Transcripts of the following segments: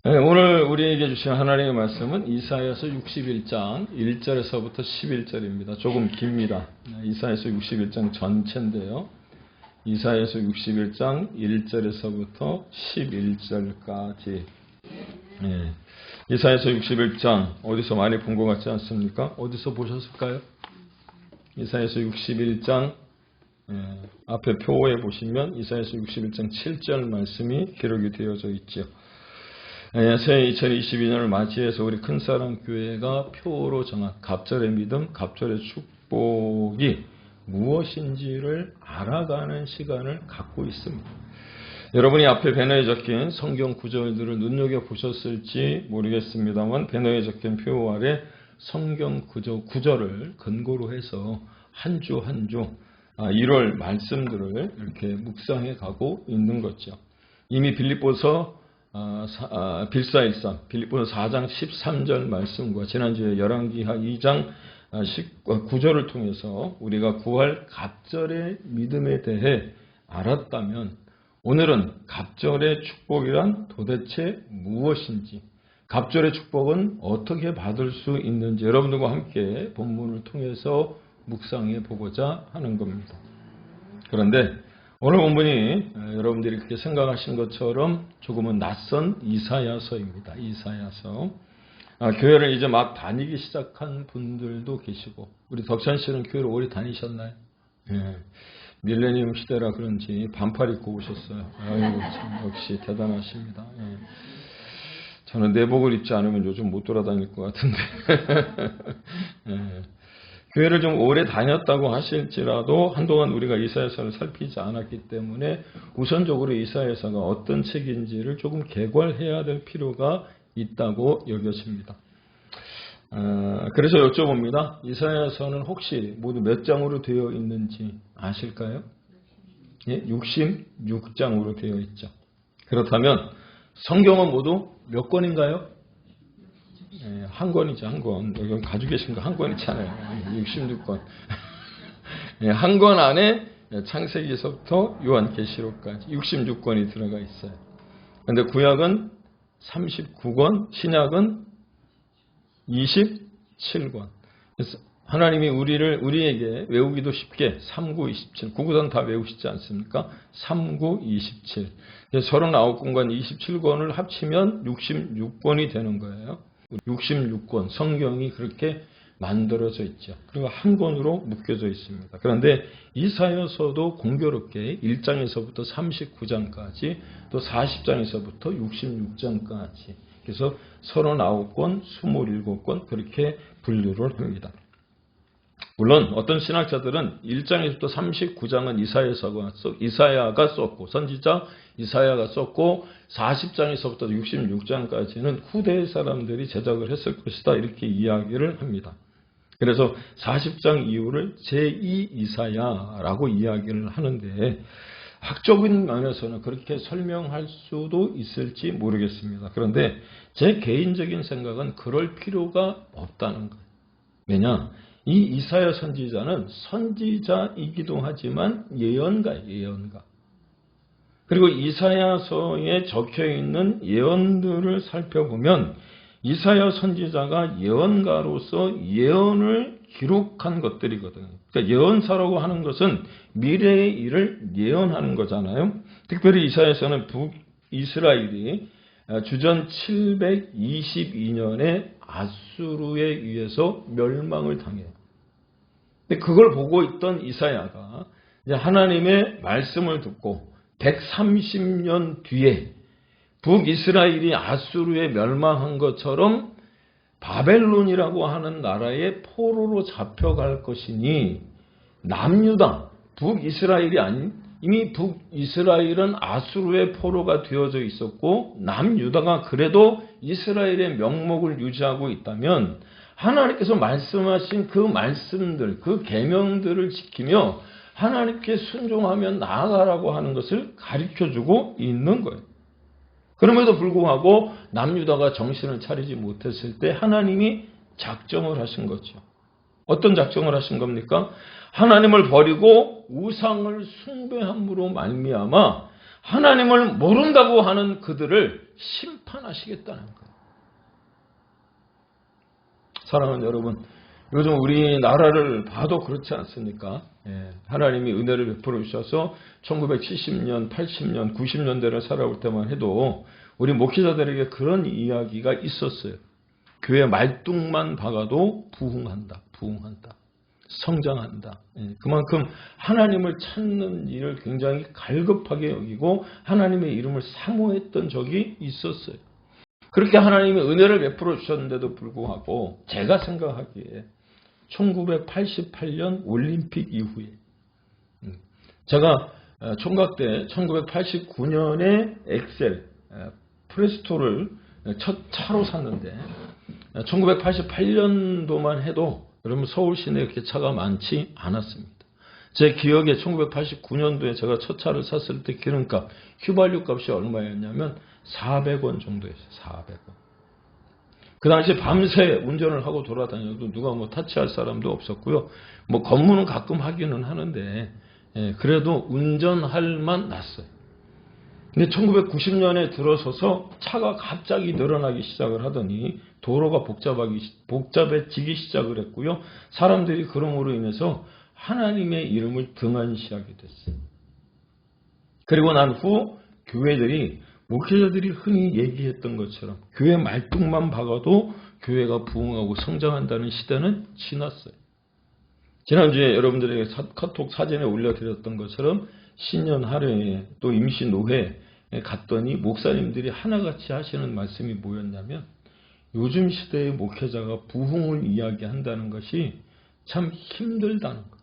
네, 오늘 우리에게 주신 하나님의 말씀은 이사야서 61장 1절에서부터 11절입니다. 조금 깁니다. 이사야서 61장 전체인데요. 이사야서 61장 1절에서부터 11절까지. 네. 이사야서 61장 어디서 많이 본 것 같지 않습니까? 어디서 보셨을까요? 이사야서 61장 앞에 표에 보시면 이사야서 61장 7절 말씀이 기록이 되어져 있죠. 새해 2022년을 맞이해서 우리 큰사랑 교회가 표로 정한 갑절의 믿음, 갑절의 축복이 무엇인지를 알아가는 시간을 갖고 있습니다. 여러분이 앞에 배너에 적힌 성경 구절들을 눈여겨보셨을지 모르겠습니다만 배너에 적힌 표 아래 성경 구절을 근거로 해서 한 주 한 주 1월 말씀들을 이렇게 묵상해 가고 있는 거죠. 이미 빌립보서 빌사일상 빌립보서 4장 13절 말씀과 지난주에 열왕기하 2장 19절을 통해서 우리가 구할 갑절의 믿음에 대해 알았다면 오늘은 갑절의 축복이란 도대체 무엇인지, 갑절의 축복은 어떻게 받을 수 있는지 여러분들과 함께 본문을 통해서 묵상해 보고자 하는 겁니다. 그런데 오늘 본문이 여러분들이 그렇게 생각하신 것처럼 조금은 낯선 이사야서입니다. 이사야서. 교회를 이제 막 다니기 시작한 분들도 계시고, 우리 덕찬 씨는 교회를 오래 다니셨나요? 예. 밀레니엄 시대라 그런지 반팔 입고 오셨어요. 아이고, 참, 역시 대단하십니다. 예. 저는 내복을 입지 않으면 요즘 못 돌아다닐 것 같은데. 예. 교회를 좀 오래 다녔다고 하실지라도 한동안 우리가 이사야서를 살피지 않았기 때문에 우선적으로 이사야서가 어떤 책인지를 조금 개괄해야 될 필요가 있다고 여겨집니다. 그래서 여쭤봅니다. 이사야서는 혹시 모두 몇 장으로 되어 있는지 아실까요? 예, 66장으로 되어 있죠. 그렇다면 성경은 모두 몇 권인가요? 예, 한 권이죠, 한 권. 여기 가지고 계신 거 한 권 있잖아요. 66권. 예, 한 권 안에 창세기에서부터 요한계시록까지 66권이 들어가 있어요. 그런데 구약은 39권, 신약은 27권. 그래서 하나님이 우리에게 외우기도 쉽게 39, 27, 구구단 다 외우시지 않습니까? 39, 27. 39권과 27권을 합치면 66권이 되는 거예요. 66권 성경이 그렇게 만들어져 있죠. 그리고 한 권으로 묶여져 있습니다. 그런데 이사야서도 공교롭게 1장에서부터 39장까지 또 40장에서부터 66장까지 그래서 39권, 27권 그렇게 분류를 합니다. 물론 어떤 신학자들은 1장에서부터 39장은 이사야가 썼고 선지자 이사야가 썼고 40장에서부터 66장까지는 후대 사람들이 제작을 했을 것이다 이렇게 이야기를 합니다. 그래서 40장 이후를 제2 이사야라고 이야기를 하는데 학적인 면에서는 그렇게 설명할 수도 있을지 모르겠습니다. 그런데 제 개인적인 생각은 그럴 필요가 없다는 거예요. 왜냐? 이 이사야 선지자는 선지자이기도 하지만 예언가예요, 예언가. 그리고 이사야서에 적혀있는 예언들을 살펴보면 이사야 선지자가 예언가로서 예언을 기록한 것들이거든요. 그러니까 예언사라고 하는 것은 미래의 일을 예언하는 거잖아요. 특별히 이사야서는 북이스라엘이 주전 722년에 아수르에 의해서 멸망을 당해요. 근데 그걸 보고 있던 이사야가 이제 하나님의 말씀을 듣고 130년 뒤에 북이스라엘이 아수르에 멸망한 것처럼 바벨론이라고 하는 나라의 포로로 잡혀갈 것이니 남유다, 북이스라엘이 아닌 이미 북이스라엘은 아수르의 포로가 되어져 있었고 남유다가 그래도 이스라엘의 명목을 유지하고 있다면 하나님께서 말씀하신 그 말씀들, 그 계명들을 지키며 하나님께 순종하며 나아가라고 하는 것을 가르쳐주고 있는 거예요. 그럼에도 불구하고 남유다가 정신을 차리지 못했을 때 하나님이 작정을 하신 거죠. 어떤 작정을 하신 겁니까? 하나님을 버리고 우상을 숭배함으로 말미암아 하나님을 모른다고 하는 그들을 심판하시겠다는 거예요. 사랑하는 여러분, 요즘 우리나라를 봐도 그렇지 않습니까? 하나님이 은혜를 베풀어 주셔서 1970년, 80년, 90년대를 살아올 때만 해도 우리 목회자들에게 그런 이야기가 있었어요. 교회 말뚝만 박아도 부흥한다, 부흥한다, 성장한다. 그만큼 하나님을 찾는 일을 굉장히 갈급하게 여기고 하나님의 이름을 사모했던 적이 있었어요. 그렇게 하나님의 은혜를 베풀어 주셨는데도 불구하고 제가 생각하기에 1988년 올림픽 이후에 제가 총각 때 1989년에 엑셀 프레스토를 첫 차로 샀는데 1988년도만 해도 여러분 서울 시내에 그렇게 차가 많지 않았습니다. 제 기억에 1989년도에 제가 첫 차를 샀을 때 기름값, 휘발유 값이 얼마였냐면 400원 정도였어요. 400원. 그 당시에 밤새 운전을 하고 돌아다녀도 누가 뭐 타치할 사람도 없었고요. 뭐 검문은 가끔 하기는 하는데 그래도 운전할 만 났어요. 근데 1990년에 들어서서 차가 갑자기 늘어나기 시작을 하더니 도로가 복잡해지기 시작을 했고요. 사람들이 그럼으로 인해서 하나님의 이름을 등한시하게 됐어요. 그리고 난 후 교회들이 목회자들이 흔히 얘기했던 것처럼 교회 말뚝만 박아도 교회가 부흥하고 성장한다는 시대는 지났어요. 지난주에 여러분들에게 카톡 사진에 올려드렸던 것처럼 신년 할애에 또 임시 노회에 갔더니 목사님들이 하나같이 하시는 말씀이 뭐였냐면 요즘 시대의 목회자가 부흥을 이야기한다는 것이 참 힘들다는 것.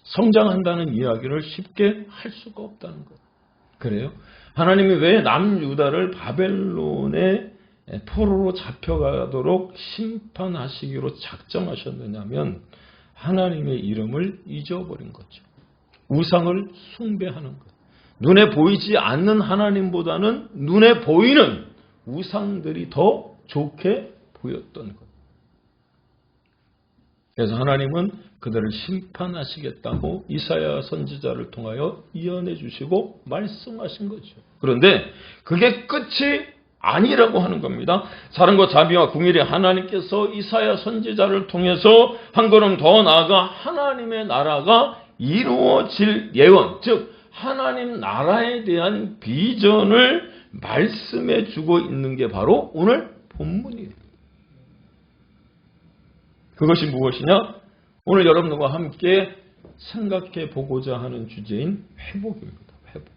성장한다는 이야기를 쉽게 할 수가 없다는 것. 그래요? 하나님이 왜 남유다를 바벨론의 포로로 잡혀가도록 심판하시기로 작정하셨느냐면 하나님의 이름을 잊어버린 거죠. 우상을 숭배하는 것. 눈에 보이지 않는 하나님보다는 눈에 보이는 우상들이 더 좋게 보였던 것. 그래서 하나님은 그들을 심판하시겠다고 이사야 선지자를 통하여 예언해 주시고 말씀하신 거죠. 그런데 그게 끝이 아니라고 하는 겁니다. 사랑과 자비와 궁일의 하나님께서 이사야 선지자를 통해서 한 걸음 더 나아가 하나님의 나라가 이루어질 예언, 즉 하나님 나라에 대한 비전을 말씀해 주고 있는 게 바로 오늘 본문이에요. 그것이 무엇이냐? 오늘 여러분과 함께 생각해 보고자 하는 주제인 회복입니다. 회복.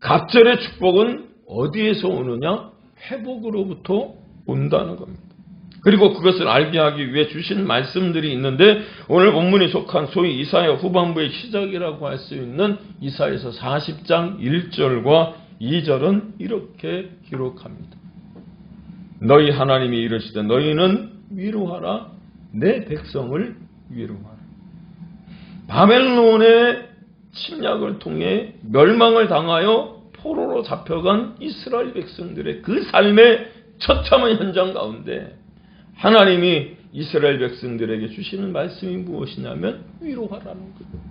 갑절의 축복은 어디에서 오느냐? 회복으로부터 온다는 겁니다. 그리고 그것을 알게 하기 위해 주신 말씀들이 있는데 오늘 본문에 속한 소위 이사야 후반부의 시작이라고 할 수 있는 이사야서 40장 1절과 2절은 이렇게 기록합니다. 너희 하나님이 이르시되 너희는 위로하라 내 백성을 위로하라. 바벨론의 침략을 통해 멸망을 당하여 포로로 잡혀간 이스라엘 백성들의 그 삶의 처참한 현장 가운데 하나님이 이스라엘 백성들에게 주시는 말씀이 무엇이냐면 위로하라는 거예요.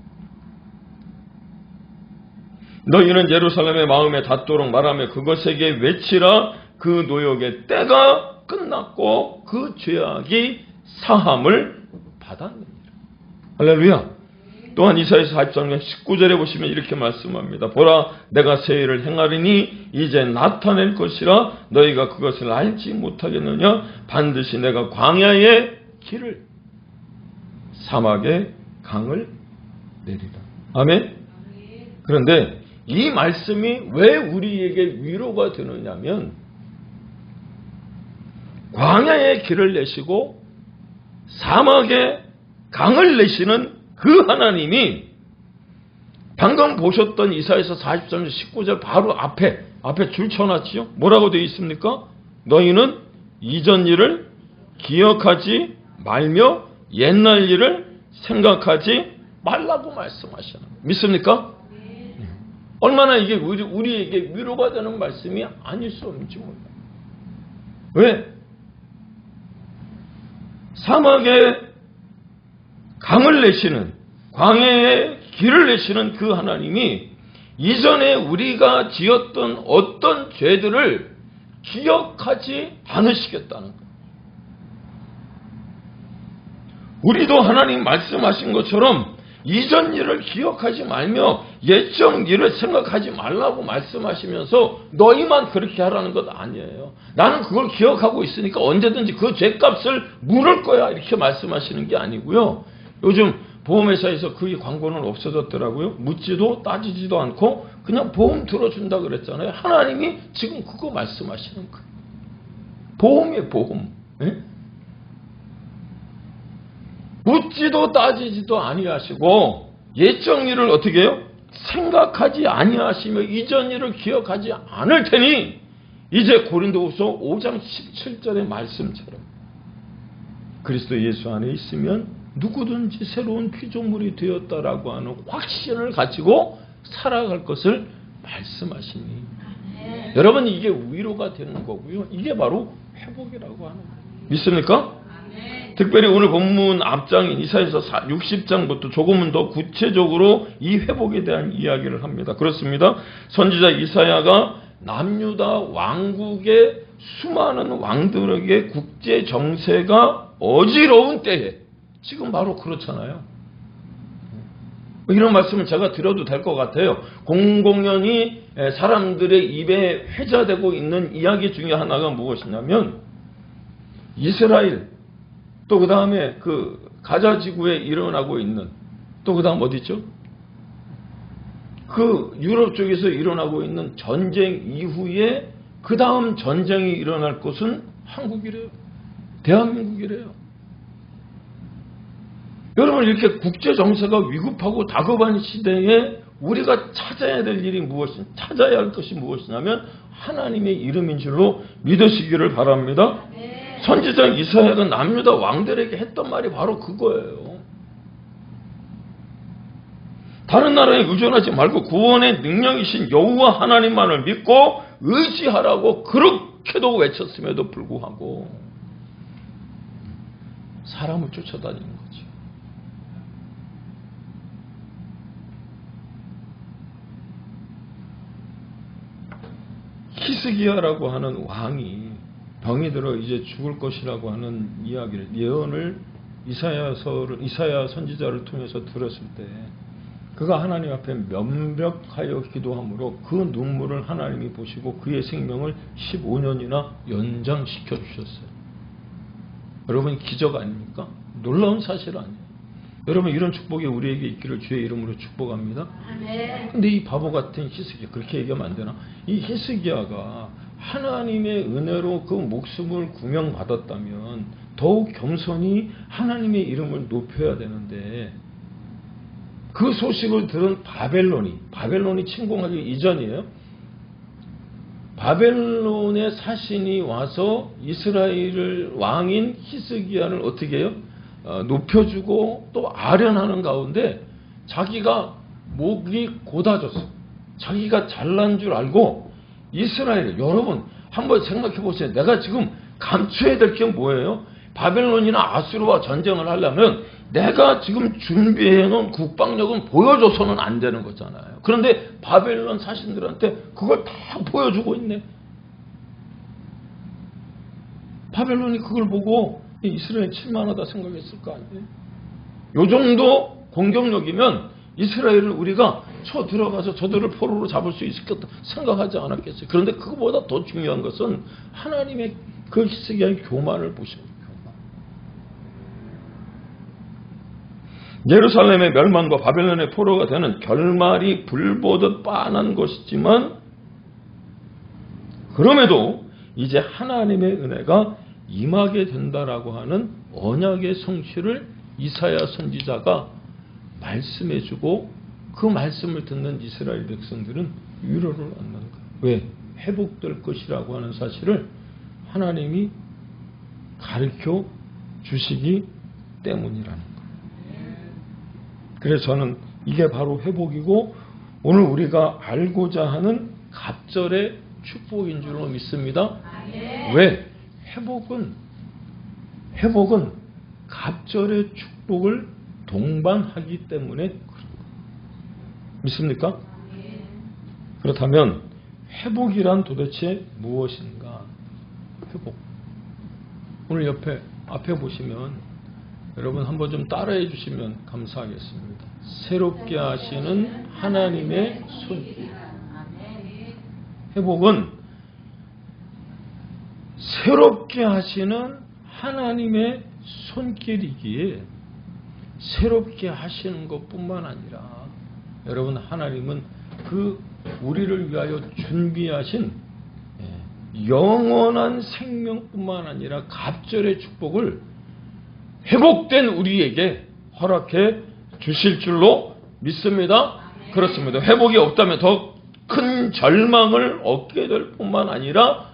너희는 예루살렘의 마음에 닿도록 말하며 그것에게 외치라. 그 노역의 때가 끝났고 그 죄악이 사함을 받았느니라. 할렐루야. 또한 이사야서 40장 19절에 보시면 이렇게 말씀합니다. 보라 내가 새 일을 행하리니 이제 나타낼 것이라 너희가 그것을 알지 못하겠느냐. 반드시 내가 광야의 길을 사막의 강을 내리라. 아멘. 그런데 이 말씀이 왜 우리에게 위로가 되느냐면 광야의 길을 내시고 사막의 강을 내시는 그 하나님이 방금 보셨던 이사야서 43장 19절 바로 앞에 줄 쳐놨지요. 뭐라고 되어 있습니까? 너희는 이전 일을 기억하지 말며 옛날 일을 생각하지 말라고 말씀하시는 거예요. 믿습니까? 얼마나 이게 우리에게 위로가 되는 말씀이 아닐 수 없는지 몰라요. 왜? 사막에 강을 내시는 광야의 길을 내시는 그 하나님이 이전에 우리가 지었던 어떤 죄들을 기억하지 않으시겠다는 거예요. 우리도 하나님 말씀하신 것처럼 이전 일을 기억하지 말며 옛적 일을 생각하지 말라고 말씀하시면서 너희만 그렇게 하라는 것 아니에요. 나는 그걸 기억하고 있으니까 언제든지 그 죄값을 물을 거야 이렇게 말씀하시는 게 아니고요. 요즘 보험회사에서 그 광고는 없어졌더라고요. 묻지도 따지지도 않고 그냥 보험 들어준다 그랬잖아요. 하나님이 지금 그거 말씀하시는 거예요. 보험이에요, 보험. 네? 묻지도 따지지도 아니하시고 옛적 일을 어떻게 해요? 생각하지 아니하시며 이전 일을 기억하지 않을 테니 이제 고린도후서 5장 17절의 말씀처럼 그리스도 예수 안에 있으면 누구든지 새로운 피조물이 되었다라고 하는 확신을 가지고 살아갈 것을 말씀하시니 여러분 이게 위로가 되는 거고요. 이게 바로 회복이라고 하는 거예요. 믿습니까? 특별히 오늘 본문 앞장인 이사야서 60장부터 조금은 더 구체적으로 이 회복에 대한 이야기를 합니다. 그렇습니다. 선지자 이사야가 남유다 왕국의 수많은 왕들에게 국제 정세가 어지러운 때에 지금 바로 그렇잖아요. 이런 말씀을 제가 드려도 될 것 같아요. 공공연히 사람들의 입에 회자되고 있는 이야기 중에 하나가 무엇이냐면 이스라엘 또 그 다음에 그 가자 지구에 일어나고 있는 또 그 다음 어디 있죠? 그 유럽 쪽에서 일어나고 있는 전쟁 이후에 그 다음 전쟁이 일어날 곳은 한국이래요. 대한민국이래요. 여러분 이렇게 국제 정세가 위급하고 다급한 시대에 우리가 찾아야 될 일이 찾아야 할 것이 무엇이냐면 하나님의 이름인 줄로 믿으시기를 바랍니다. 선지자 이사야가 남유다 왕들에게 했던 말이 바로 그거예요. 다른 나라에 의존하지 말고 구원의 능력이신 여호와 하나님만을 믿고 의지하라고 그렇게도 외쳤음에도 불구하고 사람을 쫓아다니는 거죠. 히스기야라고 하는 왕이 병이 들어 이제 죽을 것이라고 하는 이야기를 예언을 이사야 선지자를 통해서 들었을 때 그가 하나님 앞에 면벽하여 기도함으로 그 눈물을 하나님이 보시고 그의 생명을 15년이나 연장시켜 주셨어요. 여러분 기적 아닙니까? 놀라운 사실 아니에요. 여러분 이런 축복이 우리에게 있기를 주의 이름으로 축복합니다. 근데 이 바보 같은 히스기야 그렇게 얘기하면 안 되나? 이 히스기야가 하나님의 은혜로 그 목숨을 구명받았다면 더욱 겸손히 하나님의 이름을 높여야 되는데 그 소식을 들은 바벨론이 침공하기 이전이에요. 바벨론의 사신이 와서 이스라엘 왕인 히스기야를 어떻게 해요? 높여주고 또 아련하는 가운데 자기가 목이 곧아졌어. 자기가 잘난 줄 알고 이스라엘 여러분 한번 생각해 보세요. 내가 지금 감춰야 될 게 뭐예요? 바벨론이나 아수르와 전쟁을 하려면 내가 지금 준비해놓은 국방력은 보여줘서는 안 되는 거잖아요. 그런데 바벨론 사신들한테 그걸 다 보여주고 있네. 바벨론이 그걸 보고 이스라엘 칠만하다 생각했을 거 아니에요? 요 정도 공격력이면 이스라엘을 우리가 쳐 들어가서 저들을 포로로 잡을 수 있겠다 생각하지 않았겠어요. 그런데 그거보다 더 중요한 것은 하나님의 그 히스기야의 교만을 보시는 거예요. 예루살렘의 멸망과 바벨론의 포로가 되는 결말이 불보듯 빤한 것이지만 그럼에도 이제 하나님의 은혜가 임하게 된다라고 하는 언약의 성취를 이사야 선지자가 말씀해주고 그 말씀을 듣는 이스라엘 백성들은 위로를 얻는 거예요. 왜? 회복될 것이라고 하는 사실을 하나님이 가르쳐 주시기 때문이라는 거예요. 그래서 저는 이게 바로 회복이고 오늘 우리가 알고자 하는 갑절의 축복인 줄로 믿습니다. 왜? 회복은 갑절의 축복을 동반하기 때문에 믿습니까? 그렇다면 회복이란 도대체 무엇인가? 회복. 오늘 앞에 보시면 여러분 한번 좀 따라해 주시면 감사하겠습니다. 새롭게 하시는 하나님의 손길. 회복은 새롭게 하시는 하나님의 손길이기에 새롭게 하시는 것뿐만 아니라 여러분 하나님은 그 우리를 위하여 준비하신 영원한 생명뿐만 아니라 갑절의 축복을 회복된 우리에게 허락해 주실 줄로 믿습니다. 그렇습니다. 회복이 없다면 더 큰 절망을 얻게 될 뿐만 아니라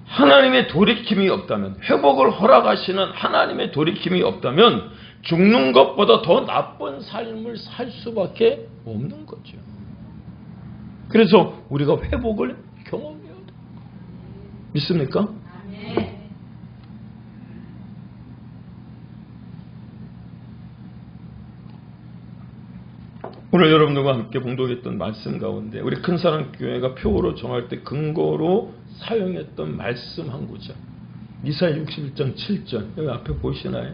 하나님의 돌이킴이 없다면, 회복을 허락하시는 하나님의 돌이킴이 없다면 죽는 것보다 더 나쁜 삶을 살 수밖에 없는 거죠. 그래서 우리가 회복을 경험해야 돼요. 믿습니까? 오늘 여러분들과 함께 봉독했던 말씀 가운데 우리 큰사랑교회가 표어로 정할 때 근거로 사용했던 말씀 한 구절, 이사야 61장 7절, 여기 앞에 보이시나요?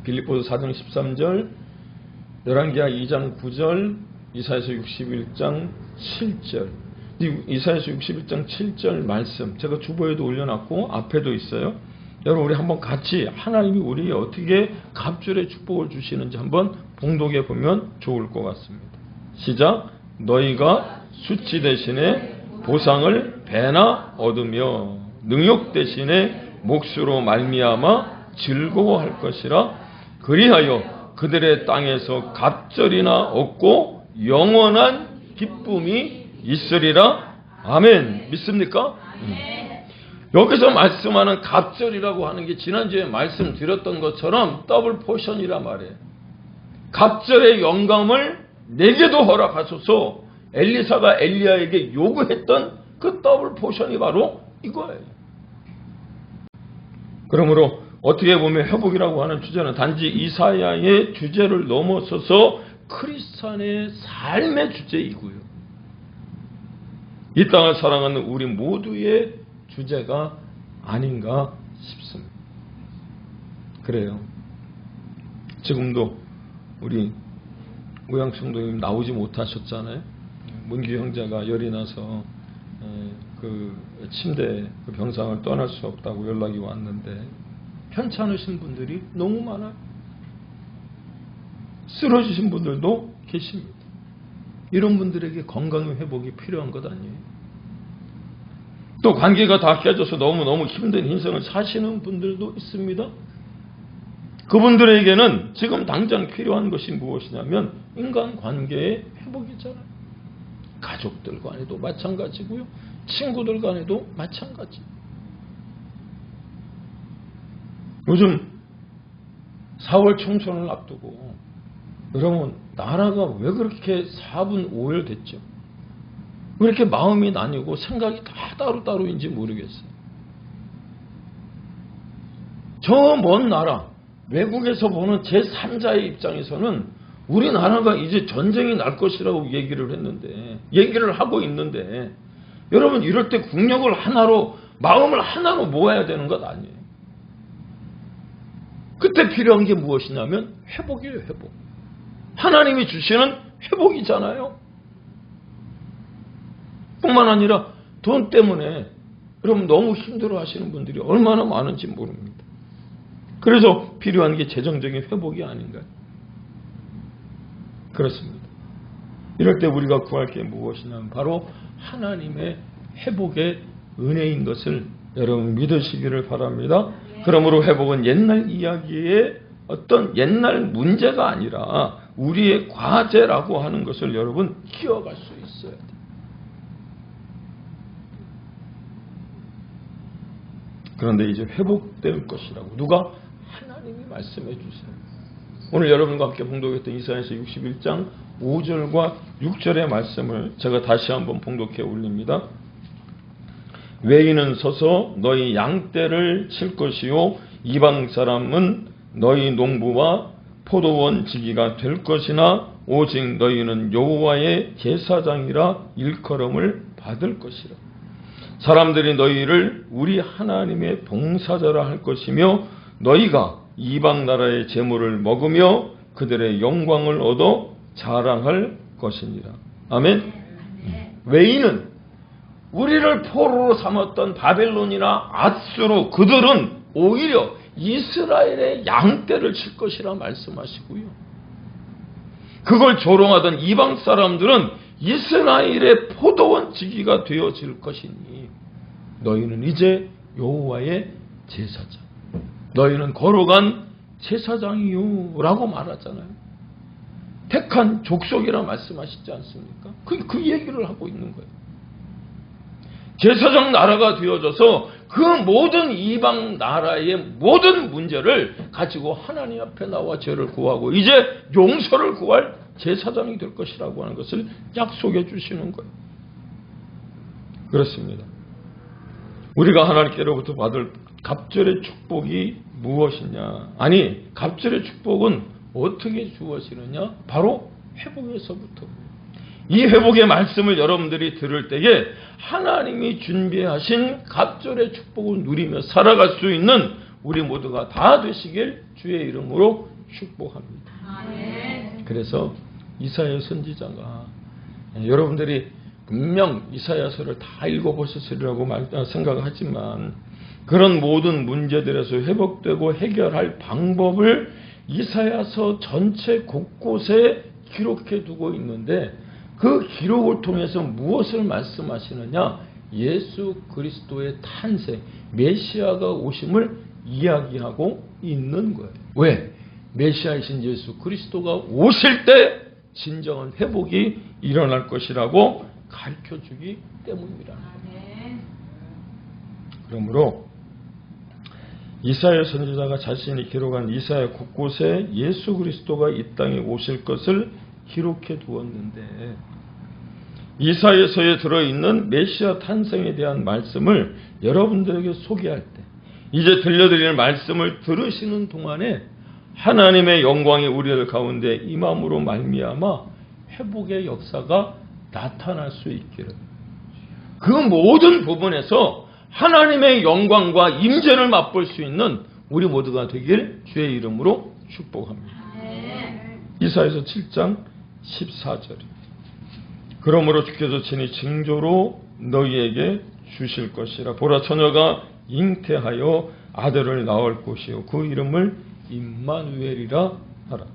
빌립보서 4장 13절, 열왕기하 2장 9절, 이사야서 61장 7절. 이사야서 61장 7절 말씀 제가 주보에도 올려놨고 앞에도 있어요. 여러분 우리 한번 같이 하나님이 우리에게 어떻게 갑절의 축복을 주시는지 한번 봉독해 보면 좋을 것 같습니다. 시작. 너희가 수치 대신에 보상을 배나 얻으며 능욕 대신에 몫으로 말미암아 즐거워할 것이라. 그리하여 그들의 땅에서 갑절이나 얻고 영원한 기쁨이 있으리라. 아멘. 믿습니까? 여기서 말씀하는 갑절이라고 하는 게 지난주에 말씀드렸던 것처럼 더블 포션이란 말이에요. 갑절의 영감을 내게도 허락하소서 엘리사가 엘리야에게 요구했던 그 더블 포션이 바로 이거예요. 그러므로 어떻게 보면 회복이라고 하는 주제는 단지 이사야의 주제를 넘어서서 크리스찬의 삶의 주제이고요. 이 땅을 사랑하는 우리 모두의 주제가 아닌가 싶습니다. 그래요. 지금도 우리 우양청도님 나오지 못하셨잖아요. 문규 형제가 열이 나서 그 침대 그 병상을 떠날 수 없다고 연락이 왔는데 편찮으신 분들이 너무 많아요. 쓰러지신 분들도 계십니다. 이런 분들에게 건강의 회복이 필요한 것 아니에요? 또 관계가 다 깨져서 너무너무 힘든 인생을 사시는 분들도 있습니다. 그분들에게는 지금 당장 필요한 것이 무엇이냐면 인간관계의 회복이잖아요. 가족들 간에도 마찬가지고요. 친구들 간에도 마찬가지. 요즘 4월 총선을 앞두고 여러분 나라가 왜 그렇게 4분 5일 됐죠? 왜 이렇게 마음이 나뉘고 생각이 다 따로따로인지 모르겠어요. 저 먼 나라 외국에서 보는 제3자의 입장에서는 우리나라가 이제 전쟁이 날 것이라고 얘기를 하고 있는데 여러분 이럴 때 국력을 하나로 마음을 하나로 모아야 되는 것 아니에요. 그때 필요한 게 무엇이냐면 회복이에요. 회복. 하나님이 주시는 회복이잖아요. 뿐만 아니라 돈 때문에 여러분 너무 힘들어 하시는 분들이 얼마나 많은지 모릅니다. 그래서 필요한 게 재정적인 회복이 아닌가요? 그렇습니다. 이럴 때 우리가 구할 게 무엇이냐면 바로 하나님의 회복의 은혜인 것을 여러분 믿으시기를 바랍니다. 그러므로 회복은 옛날 이야기의 어떤 옛날 문제가 아니라 우리의 과제라고 하는 것을 여러분 기억할 수 있어야 돼요. 그런데 이제 회복될 것이라고 누가? 하나님이 말씀해 주세요. 오늘 여러분과 함께 봉독했던 이사야서 61장 5절과 6절의 말씀을 제가 다시 한번 봉독해 올립니다. 외인은 서서 너희 양떼를 칠 것이요 이방 사람은 너희 농부와 포도원 지기가 될 것이나 오직 너희는 여호와의 제사장이라 일컬음을 받을 것이라. 사람들이 너희를 우리 하나님의 봉사자라 할 것이며 너희가 이방 나라의 재물을 먹으며 그들의 영광을 얻어 자랑할 것이니라. 아멘. 외인은 우리를 포로로 삼았던 바벨론이나 아수르, 그들은 오히려 이스라엘의 양떼를 칠 것이라 말씀하시고요. 그걸 조롱하던 이방 사람들은 이스라엘의 포도원 지기가 되어질 것이니 너희는 이제 여호와의 제사장, 너희는 거룩한 제사장이요 라고 말하잖아요. 택한 족속이라 말씀하시지 않습니까? 그 얘기를 하고 있는 거예요. 제사장 나라가 되어져서 그 모든 이방 나라의 모든 문제를 가지고 하나님 앞에 나와 죄를 구하고 이제 용서를 구할 제사장이 될 것이라고 하는 것을 약속해 주시는 거예요. 그렇습니다. 우리가 하나님께로부터 받을 갑절의 축복이 무엇이냐? 아니, 갑절의 축복은 어떻게 주어지느냐? 바로 회복에서부터. 이 회복의 말씀을 여러분들이 들을 때에 하나님이 준비하신 갑절의 축복을 누리며 살아갈 수 있는 우리 모두가 다 되시길 주의 이름으로 축복합니다. 아멘. 그래서 이사야 선지자가, 여러분들이 분명 이사야서를 다 읽어보셨으리라고 생각하지만 그런 모든 문제들에서 회복되고 해결할 방법을 이사야서 전체 곳곳에 기록해 두고 있는데 그 기록을 통해서 무엇을 말씀하시느냐? 예수 그리스도의 탄생, 메시아가 오심을 이야기하고 있는 거예요. 왜? 메시아이신 예수 그리스도가 오실 때 진정한 회복이 일어날 것이라고 가르쳐주기 때문이라. 그러므로 이사야 선지자가 자신이 기록한 이사야 곳곳에 예수 그리스도가 이 땅에 오실 것을 기록해 두었는데 이사야서에 들어있는 메시아 탄생에 대한 말씀을 여러분들에게 소개할 때 이제 들려드리는 말씀을 들으시는 동안에 하나님의 영광이 우리들 가운데 임함으로 말미암아 회복의 역사가 나타날 수 있기를, 그 모든 부분에서 하나님의 영광과 임재를 맛볼 수 있는 우리 모두가 되길 주의 이름으로 축복합니다. 이사야서 7장 14절입니다. 그러므로 주께서 친히 징조로 너희에게 주실 것이라. 보라, 처녀가 잉태하여 아들을 낳을 것이요 그 이름을 임마누엘이라 하라.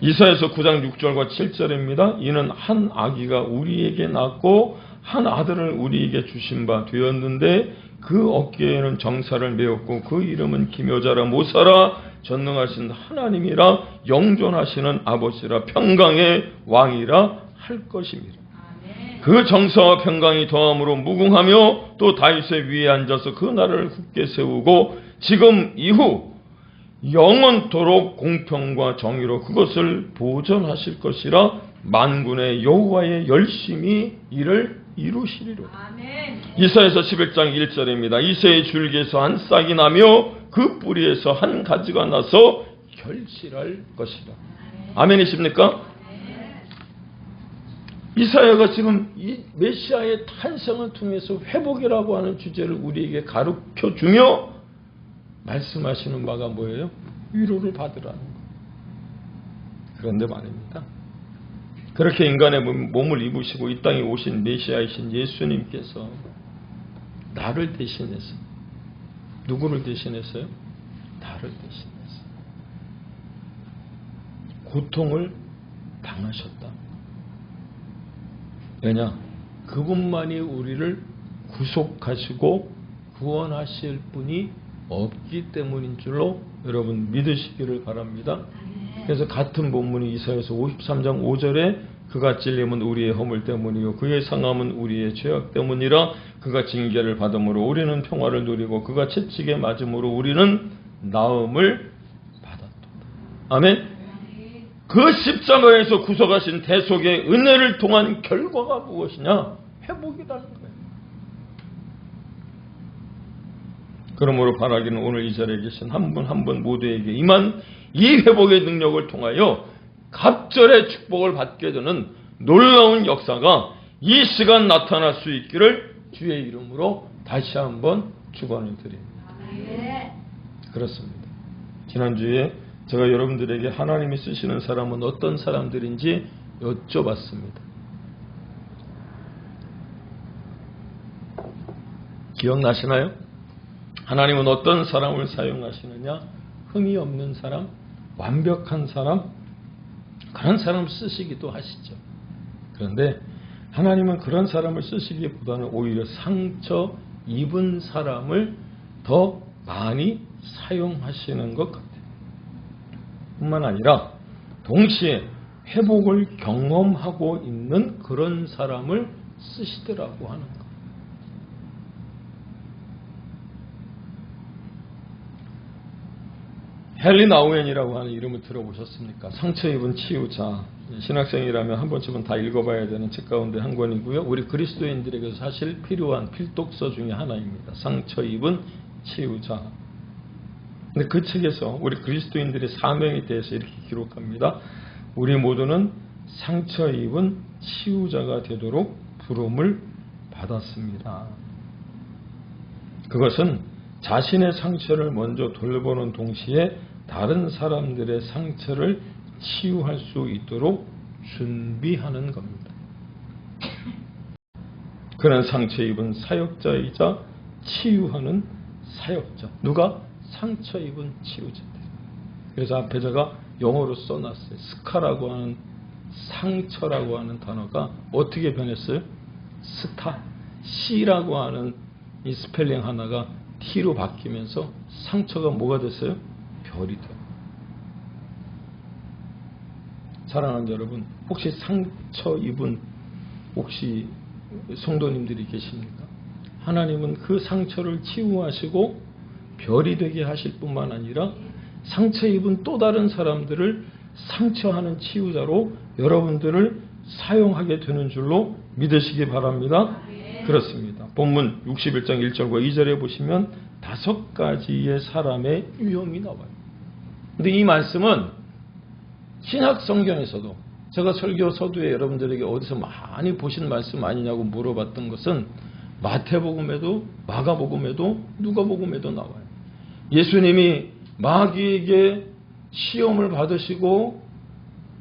이사야서 9장 6절과 7절입니다. 이는 한 아기가 우리에게 낳고 한 아들을 우리에게 주신 바 되었는데 그 어깨에는 정사를 메었고 그 이름은 기묘자라, 모사라, 전능하신 하나님이라, 영존하시는 아버지라, 평강의 왕이라 할 것입니다. 그 정사와 평강이 더함으로 무궁하며 또 다윗의 위에 앉아서 그 나라를 굳게 세우고 지금 이후 영원토록 공평과 정의로 그것을 보존하실 것이라. 만군의 여호와의 열심히 이를 이루시리로다. 이사야서 11장 1절입니다. 이새의 줄기에서 한 싹이 나며 그 뿌리에서 한 가지가 나서 결실할 것이다. 아멘이십니까? 이사야가 지금 이 메시아의 탄생을 통해서 회복이라고 하는 주제를 우리에게 가르쳐주며 말씀하시는 바가 뭐예요? 위로를 받으라는 거예요. 그런데 말입니다, 그렇게 인간의 몸을 입으시고 이 땅에 오신 메시아이신 예수님께서 나를 대신해서, 누구를 대신했어요? 나를 대신해서 고통을 당하셨다. 왜냐? 그분만이 우리를 구속하시고 구원하실 분이 없기 때문인 줄로 여러분 믿으시기를 바랍니다. 그래서 같은 본문이 이사야서 53장 5절에 그가 찔림은 우리의 허물 때문이요 그의 상함은 우리의 죄악 때문이라. 그가 징계를 받음으로 우리는 평화를 누리고 그가 채찍에 맞음으로 우리는 나음을 받았도다. 아멘. 그 십자가에서 구속하신 대속의 은혜를 통한 결과가 무엇이냐? 회복이라는 거예요. 그러므로 바라기는 오늘 이 자리에 계신 한 분 한 분 모두에게 임한 이 회복의 능력을 통하여 갑절의 축복을 받게 되는 놀라운 역사가 이 시간 나타날 수 있기를 주의 이름으로 다시 한번 축원을 드립니다. 그렇습니다. 지난주에 제가 여러분들에게 하나님이 쓰시는 사람은 어떤 사람들인지 여쭤봤습니다. 기억나시나요? 하나님은 어떤 사람을 사용하시느냐? 흠이 없는 사람, 완벽한 사람, 그런 사람을 쓰시기도 하시죠. 그런데 하나님은 그런 사람을 쓰시기보다는 오히려 상처 입은 사람을 더 많이 사용하시는 것 같아요. 뿐만 아니라 동시에 회복을 경험하고 있는 그런 사람을 쓰시더라고 하는 것. 헨리 나우엔이라고 하는 이름을 들어보셨습니까? 상처 입은 치유자. 신학생이라면 한 번쯤은 다 읽어봐야 되는 책 가운데 한 권이고요. 우리 그리스도인들에게 사실 필요한 필독서 중에 하나입니다. 상처 입은 치유자. 근데 그 책에서 우리 그리스도인들의 사명에 대해서 이렇게 기록합니다. 우리 모두는 상처 입은 치유자가 되도록 부름을 받았습니다. 그것은 자신의 상처를 먼저 돌보는 동시에 다른 사람들의 상처를 치유할 수 있도록 준비하는 겁니다. 그는 상처 입은 사역자이자 치유하는 사역자. 누가? 상처 입은 치유자들. 그래서 앞에 제가 영어로 써놨어요. 스카라고 하는 상처라고 하는 단어가 어떻게 변했어요? 스타. C라고 하는 이 스펠링 하나가 T로 바뀌면서 상처가 뭐가 됐어요? 별이 돼요. 사랑하는 여러분, 혹시 상처 입은 혹시 성도님들이 계십니까? 하나님은 그 상처를 치유하시고 별이 되게 하실 뿐만 아니라 상처 입은 또 다른 사람들을 상처하는 치유자로 여러분들을 사용하게 되는 줄로 믿으시기 바랍니다. 그렇습니다. 본문 61장 1절과 2절에 보시면 5가지의 사람의 유형이 나와요. 근데 이 말씀은 신약 성경에서도 제가 설교 서두에 여러분들에게 어디서 많이 보신 말씀 아니냐고 물어봤던 것은 마태복음에도 마가복음에도 누가복음에도 나와요. 예수님이 마귀에게 시험을 받으시고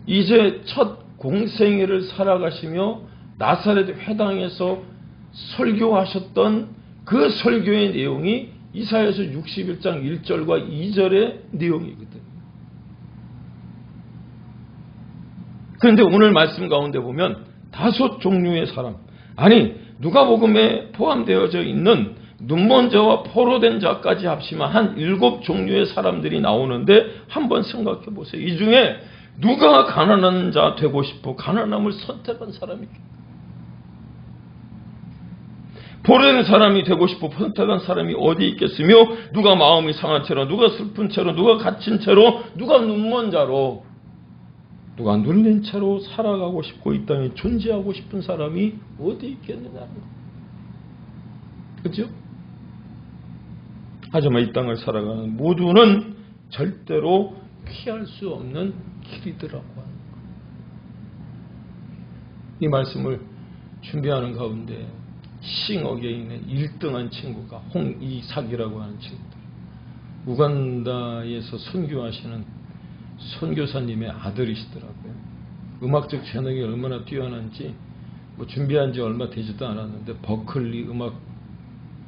이제 첫 공생애를 살아가시며 나사렛 회당에서 설교하셨던 그 설교의 내용이 이사야서 61장 1절과 2절의 내용이거든요. 그런데 오늘 말씀 가운데 보면 5 종류의 사람, 아니 누가복음에 포함되어져 있는 눈먼 자와 포로된 자까지 합치면 한 7 종류의 사람들이 나오는데 한번 생각해 보세요. 이 중에 누가 가난한 자 되고 싶어 가난함을 선택한 사람이겠어요? 포로된 사람이 되고 싶어 선택한 사람이 어디 있겠으며 누가 마음이 상한 채로 누가 슬픈 채로 누가 갇힌 채로 누가 눈먼 자로 누가 눌린 채로 살아가고 싶고 이 땅에 존재하고 싶은 사람이 어디 있겠느냐. 그렇죠? 하지만 이 땅을 살아가는 모두는 절대로 피할 수 없는 길이더라고 하는 거예요. 이 말씀을 준비하는 가운데 싱어게인의 1등한 친구가 홍이삭이라고 하는 친구들. 우간다에서 선교하시는 선교사님의 아들이시더라고요. 음악적 재능이 얼마나 뛰어난지 준비한 지 얼마 되지도 않았는데 버클리 음악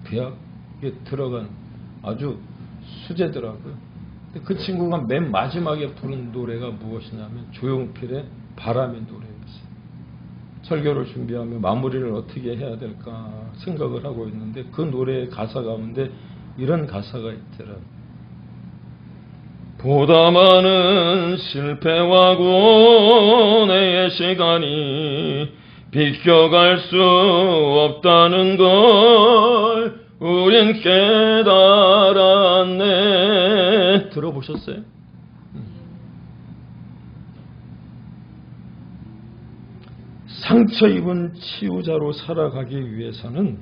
대학에 들어간 아주 수제더라고요. 근데 그 친구가 맨 마지막에 부른 노래가 무엇이냐면 조용필의 바람의 노래였어요. 설교를 준비하며 마무리를 어떻게 해야 될까 생각을 하고 있는데 그 노래의 가사 가운데 이런 가사가 있더라. 보다 많은 실패와 고뇌의 시간이 비껴갈 수 없다는 걸 우린 깨달았네. 들어보셨어요? 상처 입은 치유자로 살아가기 위해서는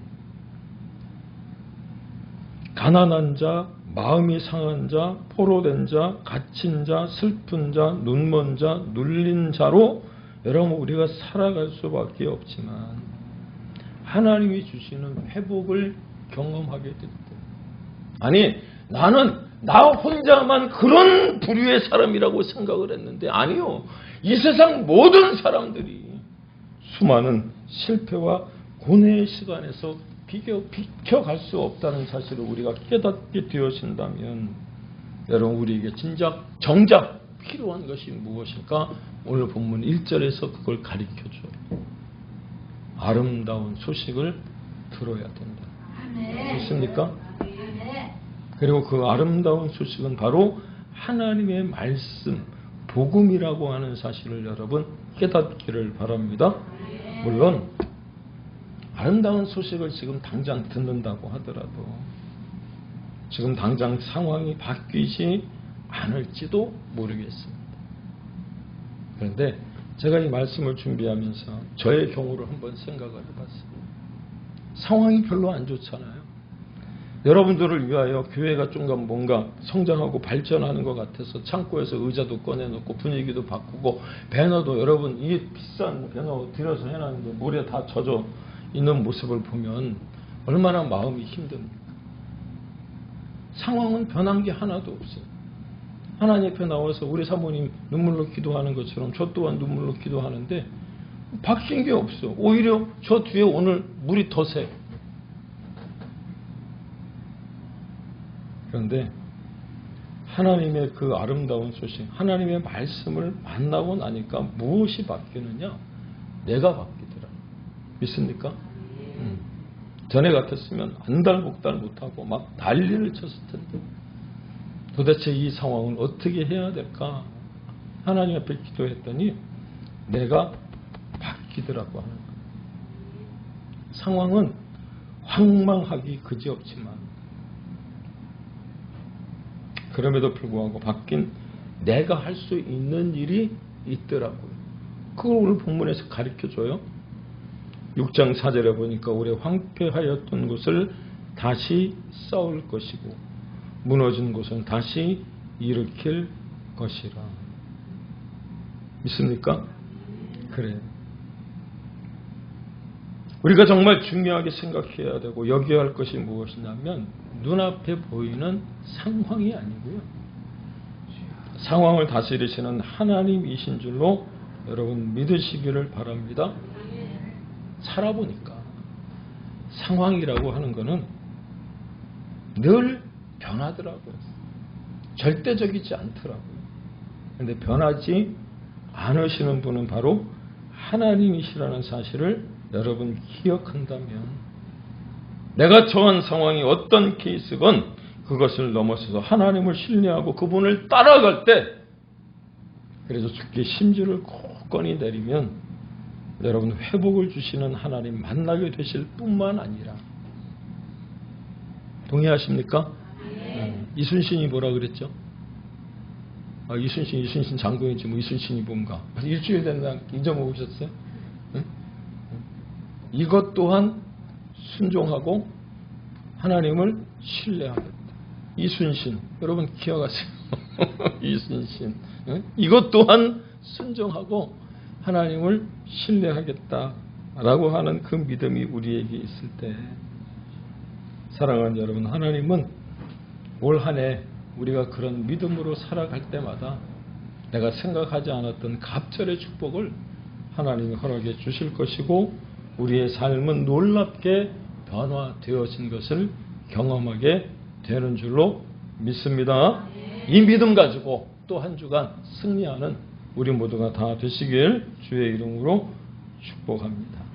가난한 자, 마음이 상한 자, 포로된 자, 갇힌 자, 슬픈 자, 눈먼 자, 눌린 자로 여러분 우리가 살아갈 수밖에 없지만 하나님이 주시는 회복을 경험하게 될 때, 아니 나는 나 혼자만 그런 부류의 사람이라고 생각을 했는데 아니요. 이 세상 모든 사람들이 수많은 실패와 고뇌의 시간에서 비켜갈 수 없다는 사실을 우리가 깨닫게 되어진다면 여러분 우리에게 정작 필요한 것이 무엇일까? 오늘 본문 1절에서 그걸 가르쳐줘요. 아름다운 소식을 들어야 된다. 믿습니까? 그리고 그 아름다운 소식은 바로 하나님의 말씀, 복음이라고 하는 사실을 여러분 깨닫기를 바랍니다. 물론 아름다운 소식을 지금 당장 듣는다고 하더라도 지금 당장 상황이 바뀌지 않을지도 모르겠습니다. 그런데 제가 이 말씀을 준비하면서 저의 경우를 한번 생각을 해봤습니다. 상황이 별로 안 좋잖아요. 여러분들을 위하여 교회가 좀 뭔가 성장하고 발전하는 것 같아서 창고에서 의자도 꺼내놓고 분위기도 바꾸고 배너도 여러분 이 비싼 배너 들여서 해놨는데 물에 다 젖어 있는 모습을 보면 얼마나 마음이 힘듭니까? 상황은 변한 게 하나도 없어요. 하나님 앞에 나와서 우리 사모님 눈물로 기도하는 것처럼 저 또한 눈물로 기도하는데 바뀐 게 없어. 오히려 저 뒤에 오늘 물이 더 새. 그런데 하나님의 그 아름다운 소식, 하나님의 말씀을 만나고 나니까 무엇이 바뀌느냐? 내가 바뀌더라. 믿습니까? 전에 같았으면 안달복달 못하고 막 난리를 쳤을 텐데 도대체 이 상황은 어떻게 해야 될까? 하나님 앞에 기도했더니 내가 바뀌더라고 하는 거예요. 상황은 황망하기 그지없지만 그럼에도 불구하고 바뀐 내가 할 수 있는 일이 있더라고요. 그걸 오늘 본문에서 가르쳐줘요. 6장 4절에 보니까 우리 황폐하였던 곳을 다시 쌓을 것이고 무너진 곳은 다시 일으킬 것이라. 믿습니까? 그래요. 우리가 정말 중요하게 생각해야 되고 여겨야 할 것이 무엇이냐면 눈앞에 보이는 상황이 아니고요. 상황을 다스리시는 하나님이신 줄로 여러분 믿으시기를 바랍니다. 살아보니까 상황이라고 하는 것은 늘 변하더라고요. 절대적이지 않더라고요. 그런데 변하지 않으시는 분은 바로 하나님이시라는 사실을 여러분 기억한다면 내가 처한 상황이 어떤 케이스건 그것을 넘어서서 하나님을 신뢰하고 그분을 따라갈 때 그래서 주께 심지를 굳건히 내리면 여러분 회복을 주시는 하나님 만나게 되실 뿐만 아니라 동의하십니까? 이순신이 뭐라 그랬죠? 이순신 장군이지 뭐 이순신이 뭔가 일주일 됐나 잊어먹으셨어요? 응? 이것 또한 순종하고 하나님을 신뢰하겠다. 이순신 여러분 기억하세요? 이순신 이것 또한 순종하고 하나님을 신뢰하겠다라고 하는 그 믿음이 우리에게 있을 때 사랑하는 여러분 하나님은 올 한 해 우리가 그런 믿음으로 살아갈 때마다 내가 생각하지 않았던 갑절의 축복을 하나님이 허락해 주실 것이고 우리의 삶은 놀랍게 변화되어진 것을 경험하게 되는 줄로 믿습니다. 이 믿음 가지고 또 한 주간 승리하는 우리 모두가 다 되시길 주의 이름으로 축복합니다.